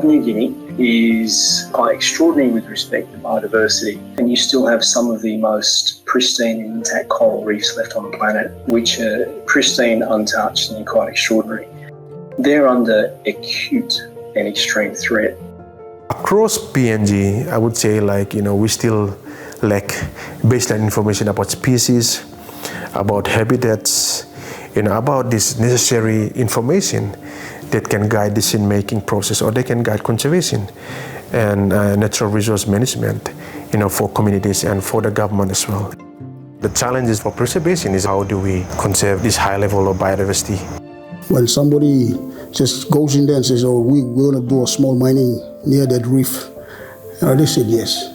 Papua New Guinea is quite extraordinary with respect to biodiversity, and you still have some of the most pristine and intact coral reefs left on the planet, which are pristine, untouched, and quite extraordinary. They're under acute and extreme threat. Across PNG, I would say we still lack baseline information about species, about habitats, about this necessary information that can guide decision-making process, or they can guide conservation and natural resource management, for communities and for the government as well. The challenges for preservation is how do we conserve this high level of biodiversity. When somebody just goes in there and says, we're going to do a small mining near that reef, they said yes,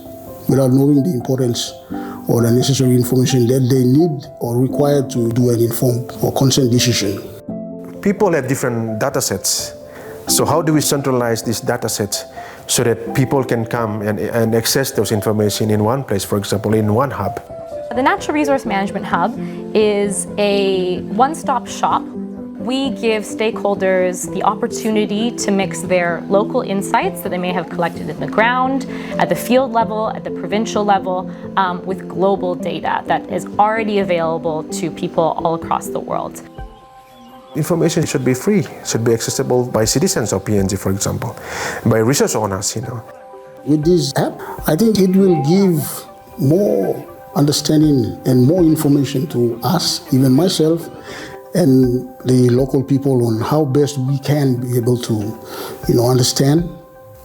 without knowing the importance or the necessary information that they need or require to do an informed or consent decision. People have different data sets. So how do we centralize these data sets so that people can come and access those information in one place, for example, in one hub? The Natural Resource Management Hub is a one-stop shop. We give stakeholders the opportunity to mix their local insights that they may have collected in the ground, at the field level, at the provincial level, with global data that is already available to people all across the world. Information should be free, should be accessible by citizens of PNG, for example, by resource owners, With this app, I think it will give more understanding and more information to us, even myself, and the local people on how best we can be able to, understand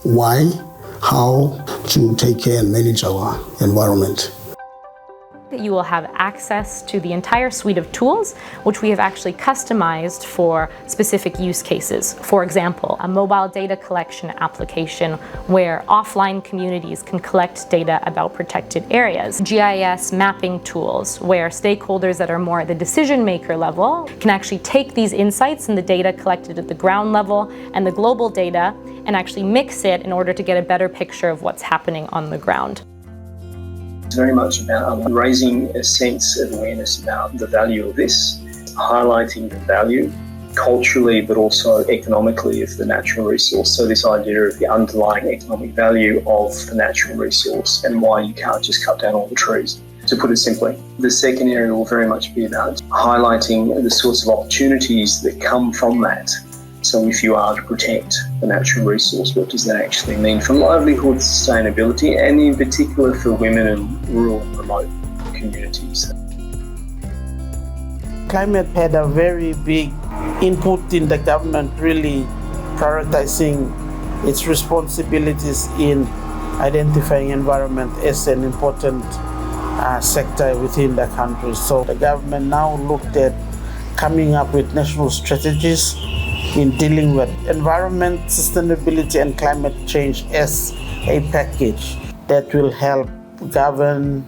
why, how to take care and manage our environment. You will have access to the entire suite of tools, which we have actually customized for specific use cases. For example, a mobile data collection application where offline communities can collect data about protected areas. GIS mapping tools where stakeholders that are more at the decision maker level can actually take these insights and the data collected at the ground level and the global data and actually mix it in order to get a better picture of what's happening on the ground. It's very much about raising a sense of awareness about the value of this, highlighting the value culturally but also economically of the natural resource. So this idea of the underlying economic value of the natural resource and why you can't just cut down all the trees. To put it simply, the second area will very much be about highlighting the sorts of opportunities that come from that. So if you are to protect the natural resource, what does that actually mean for livelihood sustainability and in particular for women in rural and remote communities? Climate had a very big input in the government really prioritizing its responsibilities in identifying environment as an important sector within the country. So the government now looked at coming up with national strategies in dealing with environment, sustainability and climate change as a package that will help govern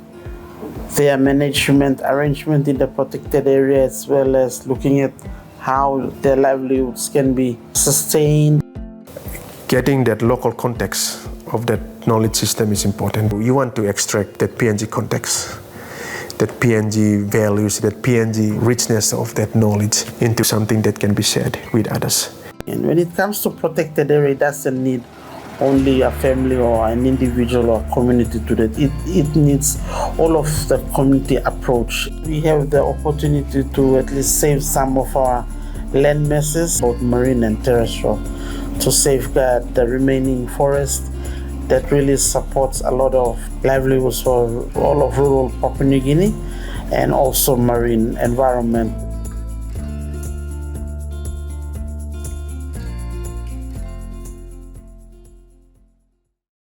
their management arrangement in the protected area, as well as looking at how their livelihoods can be sustained. Getting that local context of that knowledge system is important. You want to extract that PNG context, that PNG values, that PNG richness of that knowledge into something that can be shared with others. And when it comes to protected area, it doesn't need only a family or an individual or community to that. It needs all of the community approach. We have the opportunity to at least save some of our land masses, both marine and terrestrial, to safeguard the remaining forest that really supports a lot of livelihoods for all of rural Papua New Guinea and also marine environment.